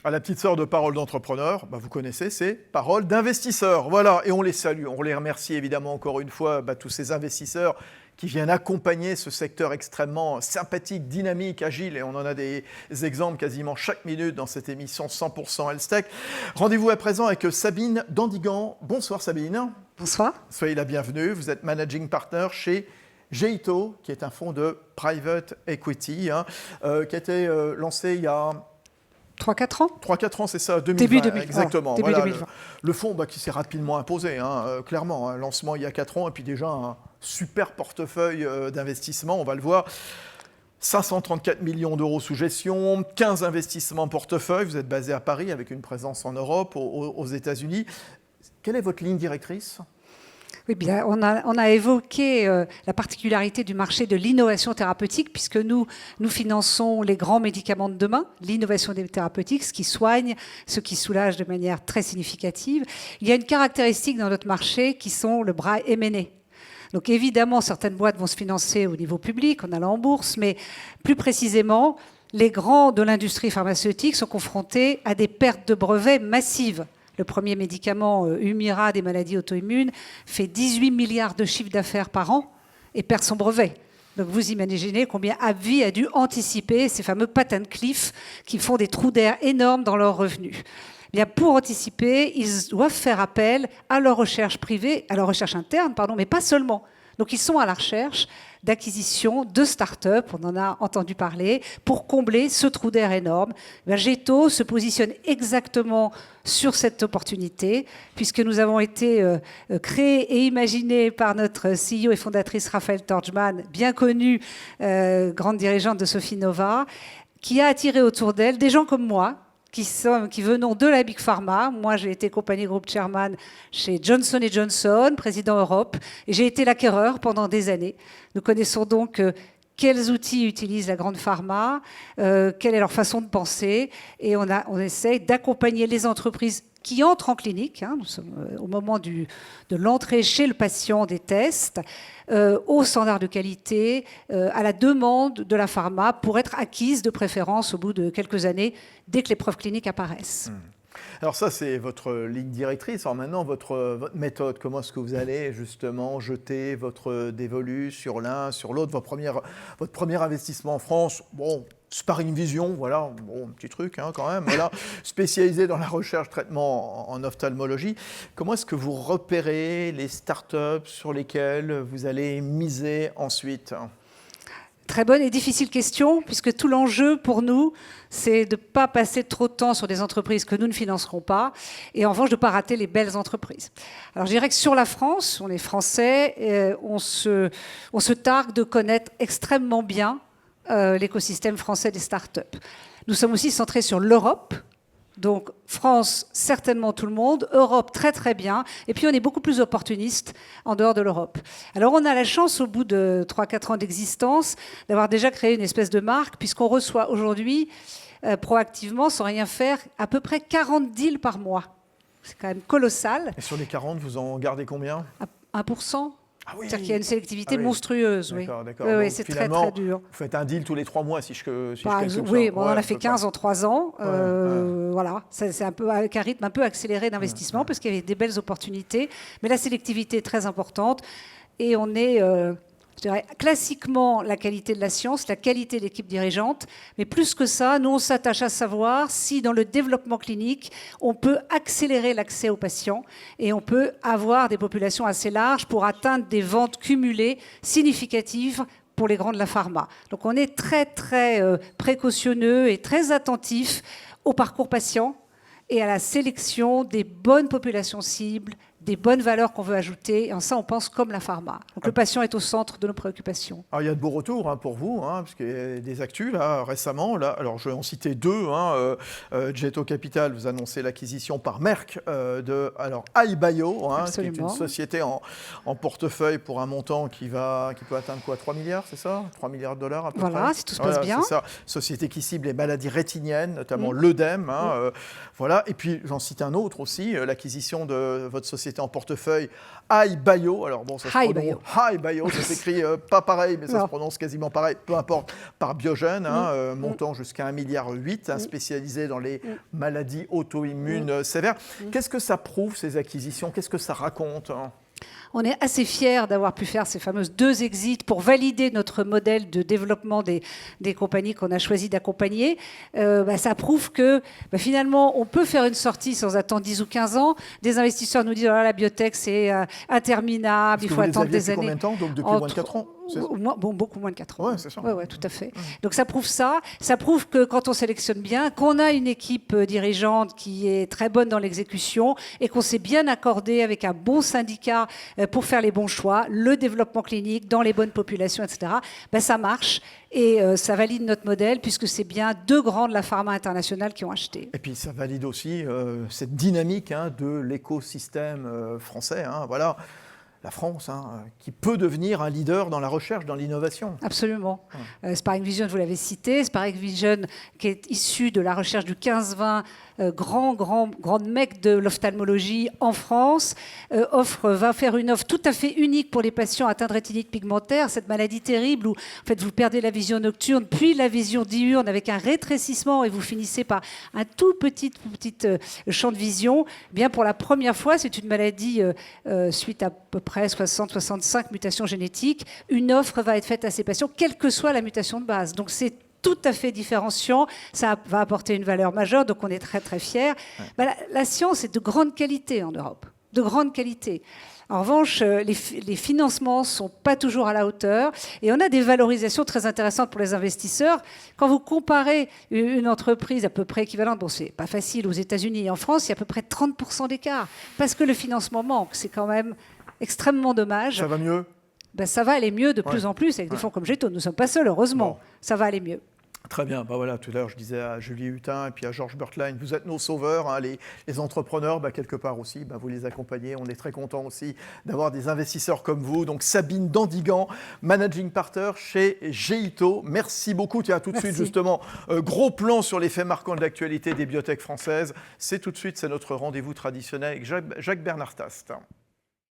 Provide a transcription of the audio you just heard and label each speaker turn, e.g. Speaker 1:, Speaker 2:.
Speaker 1: À la petite sœur de Parole d'entrepreneur, vous connaissez, c'est Parole d'investisseurs. Voilà, et on les salue, on les remercie évidemment encore une fois, tous ces investisseurs qui viennent accompagner ce secteur extrêmement sympathique, dynamique, agile, et on en a des exemples quasiment chaque minute dans cette émission 100% Health-Tech. Rendez-vous à présent avec Sabine Dandigan. Bonsoir Sabine.
Speaker 2: Bonsoir.
Speaker 1: Soyez la bienvenue, vous êtes Managing Partner chez Geito, qui est un fonds de private equity, qui a été lancé il y a
Speaker 2: 3-4 ans
Speaker 1: 3-4 ans, c'est ça, 2020.
Speaker 2: Début 2020.
Speaker 1: Exactement.
Speaker 2: Début
Speaker 1: Voilà,
Speaker 2: 2020.
Speaker 1: le fonds qui s'est rapidement imposé, clairement. Lancement il y a 4 ans, et puis déjà un super portefeuille d'investissement, on va le voir. 534 millions d'euros sous gestion, 15 investissements portefeuille. Vous êtes basé à Paris avec une présence en Europe, aux États-Unis. Quelle est votre ligne directrice ?
Speaker 2: Oui, bien, on a évoqué la particularité du marché de l'innovation thérapeutique, puisque nous finançons les grands médicaments de demain, l'innovation thérapeutique, ce qui soigne, ce qui soulage de manière très significative. Il y a une caractéristique dans notre marché qui sont le bras M&A. Donc évidemment, certaines boîtes vont se financer au niveau public, en allant en bourse, mais plus précisément, les grands de l'industrie pharmaceutique sont confrontés à des pertes de brevets massives. Le premier médicament, Humira, des maladies auto-immunes, fait 18 milliards de chiffre d'affaires par an et perd son brevet. Donc vous imaginez combien AbbVie a dû anticiper ces fameux patent cliffs qui font des trous d'air énormes dans leurs revenus. Bien, pour anticiper, ils doivent faire appel à leur recherche privée, à leur recherche interne, mais pas seulement. Donc ils sont à la recherche d'acquisition de start-up, on en a entendu parler, pour combler ce trou d'air énorme. Geito se positionne exactement sur cette opportunité, puisque nous avons été créés et imaginés par notre CEO et fondatrice Raphaël Torgman, bien connue, grande dirigeante de Sophie Nova, qui a attiré autour d'elle des gens comme moi, qui venons de la Big Pharma. Moi, j'ai été compagnie group chairman chez Johnson & Johnson, président Europe, et j'ai été l'acquéreur pendant des années. Nous connaissons donc quels outils utilise la grande pharma, quelle est leur façon de penser, et on essaye d'accompagner les entreprises qui entrent en clinique, nous sommes au moment de l'entrée chez le patient des tests, aux standards de qualité, à la demande de la pharma pour être acquise de préférence au bout de quelques années, dès que les preuves cliniques apparaissent.
Speaker 1: Alors ça, c'est votre ligne directrice. Alors maintenant, votre méthode, comment est-ce que vous allez justement jeter votre dévolu sur l'un, sur l'autre, votre premier investissement en France, Sparring Vision, voilà, un petit truc quand même, voilà, spécialisé dans la recherche-traitement en ophtalmologie. Comment est-ce que vous repérez les startups sur lesquelles vous allez miser ensuite ?
Speaker 2: Très bonne et difficile question, puisque tout l'enjeu pour nous, c'est de ne pas passer trop de temps sur des entreprises que nous ne financerons pas, et en revanche de ne pas rater les belles entreprises. Alors je dirais que sur la France, on est français, on se targue de connaître extrêmement bien l'écosystème français des startups. Nous sommes aussi centrés sur l'Europe. Donc France, certainement tout le monde, Europe très très bien, et puis on est beaucoup plus opportuniste en dehors de l'Europe. Alors on a la chance au bout de 3-4 ans d'existence d'avoir déjà créé une espèce de marque, puisqu'on reçoit aujourd'hui proactivement, sans rien faire, à peu près 40 deals par mois. C'est quand même colossal.
Speaker 1: Et sur les 40, vous en gardez combien ?
Speaker 2: 1%.
Speaker 1: Ah oui.
Speaker 2: C'est-à-dire qu'il y a une sélectivité monstrueuse.
Speaker 1: D'accord.
Speaker 2: Oui, c'est très, très dur.
Speaker 1: Vous faites un deal tous les 3 mois, si je calcule
Speaker 2: oui,
Speaker 1: ça.
Speaker 2: on en a fait 15 en 3 ans. Voilà, c'est un peu avec un rythme un peu accéléré d'investissement, parce qu'il y avait des belles opportunités. Mais la sélectivité est très importante. Et on est, je dirais, classiquement la qualité de la science, la qualité de l'équipe dirigeante. Mais plus que ça, nous, on s'attache à savoir si, dans le développement clinique, on peut accélérer l'accès aux patients et on peut avoir des populations assez larges pour atteindre des ventes cumulées significatives pour les grands de la pharma. Donc on est très, très précautionneux et très attentif au parcours patient et à la sélection des bonnes populations cibles, des bonnes valeurs qu'on veut ajouter. Et en ça, on pense comme la pharma. Donc le patient est au centre de nos préoccupations.
Speaker 1: Alors il y a de beaux retours pour vous, parce qu'il y a des actus là, récemment. Là, alors je vais en citer 2. Geito Capital, vous annoncez l'acquisition par Merck de iBio, qui est une société en portefeuille pour un montant qui peut atteindre quoi, 3 milliards, c'est ça, 3 milliards de dollars à peu près.
Speaker 2: Voilà, si tout se passe bien.
Speaker 1: C'est ça. Société qui cible les maladies rétiniennes, notamment l'œdème. Voilà. Et puis j'en cite un autre aussi, l'acquisition de votre société société en portefeuille, HiBio. Alors bon, ça se prononce HiBio, ça s'écrit pas pareil, mais ça se prononce quasiment pareil, peu importe, par Biogen, montant jusqu'à 1,8 milliard, spécialisé dans les maladies auto-immunes sévères. Qu'est-ce que ça prouve, ces acquisitions? Qu'est-ce que ça raconte?
Speaker 2: On est assez fiers d'avoir pu faire ces fameuses 2 exits pour valider notre modèle de développement des compagnies qu'on a choisi d'accompagner. Ça prouve que finalement, on peut faire une sortie sans attendre 10 ou 15 ans. Des investisseurs nous disent oh, la biotech, c'est interminable, il faut attendre des années.
Speaker 1: Combien de temps? Donc depuis moins de 4 ans?
Speaker 2: Beaucoup moins de 4 ans.
Speaker 1: Oui, c'est ça.
Speaker 2: Ouais, tout à fait. Donc ça prouve ça. Ça prouve que quand on sélectionne bien, qu'on a une équipe dirigeante qui est très bonne dans l'exécution et qu'on s'est bien accordé avec un bon syndicat pour faire les bons choix, le développement clinique dans les bonnes populations, etc., ça marche. Et ça valide notre modèle puisque c'est bien 2 grands de la pharma internationale qui ont acheté.
Speaker 1: Et puis ça valide aussi cette dynamique de l'écosystème français. Voilà. La France, qui peut devenir un leader dans la recherche, dans l'innovation.
Speaker 2: Absolument. Sparring Vision, vous l'avez cité, Sparring Vision qui est issu de la recherche du 15-20, grande mec de l'ophtalmologie en France, va faire une offre tout à fait unique pour les patients atteints de rétinite pigmentaire, cette maladie terrible où en fait, vous perdez la vision nocturne, puis la vision diurne avec un rétrécissement et vous finissez par un tout petit champ de vision. Bien, pour la première fois, c'est une maladie suite à peu près 60-65 mutations génétiques. Une offre va être faite à ces patients, quelle que soit la mutation de base. Donc c'est tout à fait différenciant, ça va apporter une valeur majeure, donc on est très très fiers. La science est de grande qualité en Europe, de grande qualité. En revanche, les financements ne sont pas toujours à la hauteur et on a des valorisations très intéressantes pour les investisseurs. Quand vous comparez une entreprise à peu près équivalente, bon, c'est pas facile aux États-Unis et en France, il y a à peu près 30% d'écart parce que le financement manque. C'est quand même extrêmement dommage.
Speaker 1: Ça va mieux?
Speaker 2: Ça va aller mieux de plus en plus avec des fonds comme Géto. Nous ne sommes pas seuls, heureusement. Bon. Ça va aller mieux.
Speaker 1: Très bien. Voilà, tout à l'heure, je disais à Julie Hutin et puis à Georges Bertlein, vous êtes nos sauveurs, les entrepreneurs, quelque part aussi, vous les accompagnez. On est très contents aussi d'avoir des investisseurs comme vous. Donc Sabine Dandigan, Managing Partner chez Géito. Merci beaucoup. Tiens, tout de suite, justement, gros plan sur les faits marquants de l'actualité des biotech françaises. C'est tout de suite, c'est notre rendez-vous traditionnel avec Jacques Bernard Tast.